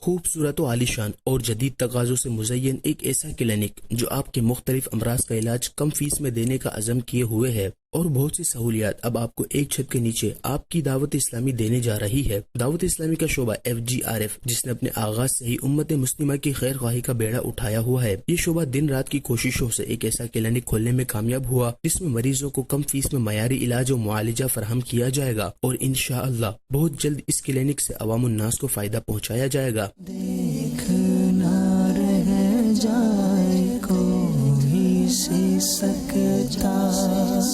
خوبصورت و عالیشان اور جدید تقاضوں سے مزین ایک ایسا کلینک جو آپ کے مختلف امراض کا علاج کم فیس میں دینے کا عزم کیے ہوئے ہے، اور بہت سی سہولیات اب آپ کو ایک چھت کے نیچے آپ کی دعوت اسلامی دینے جا رہی ہے۔ دعوت اسلامی کا شعبہ FGRF، جس نے اپنے آغاز سے ہی امت مسلمہ کی خیر خواہی کا بیڑا اٹھایا ہوا ہے، یہ شعبہ دن رات کی کوششوں سے ایک ایسا کلینک کھولنے میں کامیاب ہوا جس میں مریضوں کو کم فیس میں معیاری علاج و معالجہ فراہم کیا جائے گا، اور انشاءاللہ بہت جلد اس کلینک سے عوام الناس کو فائدہ پہنچایا جائے گا۔ دیکھنا رہ جائے کوئی سی سکتا،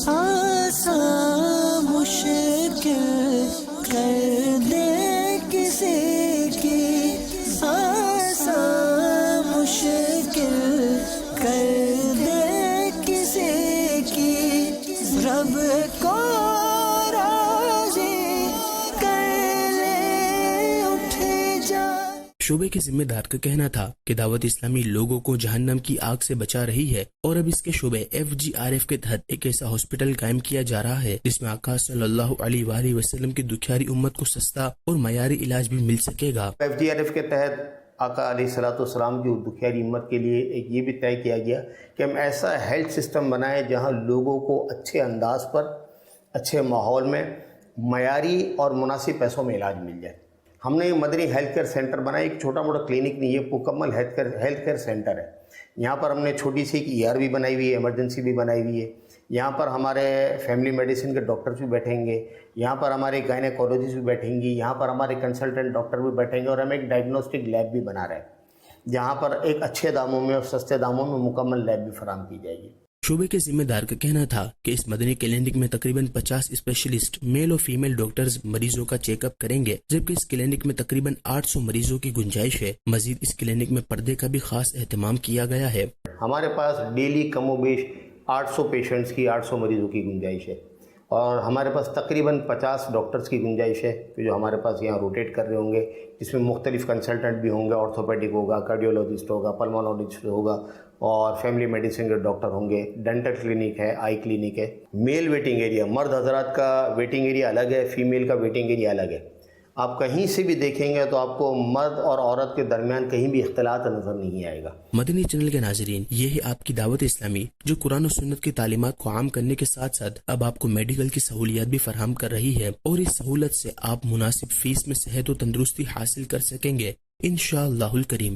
آسان مشکل کر دے کسی کی، آسان مشکل کر دے کسی کی، رب کو شعبے کے ذمہ دار کا کہنا تھا کہ دعوت اسلامی لوگوں کو جہنم کی آگ سے بچا رہی ہے، اور اب اس کے شعبے FGRF کے تحت ایک ایسا ہاسپٹل قائم کیا جا رہا ہے جس میں آقا صلی اللہ علیہ وآلہ وسلم کی دکھیاری امت کو سستا اور معیاری علاج بھی مل سکے گا۔ FGRF کے تحت آقا علیہ الصلوۃ والسلام کی دکھیاری امت کے لیے ایک یہ بھی طے کیا گیا کہ ہم ایسا ہیلتھ سسٹم بنائیں جہاں لوگوں کو اچھے انداز پر، اچھے ماحول میں، معیاری اور مناسب پیسوں میں علاج مل جائے۔ ہم نے مدنی ہیلتھ کیئر سینٹر بنایا، ایک چھوٹا موٹا کلینک نہیں، یہ مکمل ہیلتھ کیئر سینٹر ہے۔ یہاں پر ہم نے چھوٹی سی ایک ER بھی بنائی ہوئی ہے، ایمرجنسی بھی بنائی ہوئی ہے۔ یہاں پر ہمارے فیملی میڈیسن کے ڈاکٹرز بھی بیٹھیں گے، یہاں پر ہمارے گائنیکولوجسٹ بھی بیٹھیں گی، یہاں پر ہمارے کنسلٹنٹ ڈاکٹر بھی بیٹھیں گے، اور ہم ایک ڈائگنوسٹک لیب بھی بنا رہے ہیں جہاں پر ایک اچھے داموں میں اور سستے داموں میں مکمل لیب بھی فراہم کی جائے گی۔ شعبے کے ذمہ دار کا کہنا تھا کہ اس مدنی کلینک میں تقریباً 50 اسپیشلسٹ میل اور فیمیل ڈاکٹرز مریضوں کا چیک اپ کریں گے، جبکہ اس کلینک میں تقریباً 800 مریضوں کی گنجائش ہے۔ مزید اس کلینک میں پردے کا بھی خاص اہتمام کیا گیا ہے۔ ہمارے پاس ڈیلی کم و بیش 800 پیشنٹس کی، 800 مریضوں کی گنجائش ہے، اور ہمارے پاس تقریباً 50 ڈاکٹرز کی گنجائش ہے جو ہمارے پاس یہاں روٹیٹ کر رہے ہوں گے، جس میں مختلف کنسلٹنٹ بھی ہوں گے، آرتھوپیڈک ہوگا، کارڈیولوجسٹ ہوگا، پلمونالوجسٹ ہوگا، اور فیملی میڈیسن کے ڈاکٹر ہوں گے، ڈینٹل کلینک ہے، آئی کلینک ہے۔ میل ویٹنگ ایریا، مرد حضرات کا ویٹنگ ایریا الگ ہے، فیمیل کا ویٹنگ ایریا الگ ہے۔ آپ کہیں سے بھی دیکھیں گے تو آپ کو مرد اور عورت کے درمیان کہیں بھی اختلاط نظر نہیں آئے گا۔ مدنی چینل کے ناظرین، یہ ہے آپ کی دعوت اسلامی جو قرآن و سنت کی تعلیمات کو عام کرنے کے ساتھ ساتھ اب آپ کو میڈیکل کی سہولیات بھی فراہم کر رہی ہے، اور اس سہولت سے آپ مناسب فیس میں صحت و تندرستی حاصل کر سکیں گے انشاءاللہ الکریم۔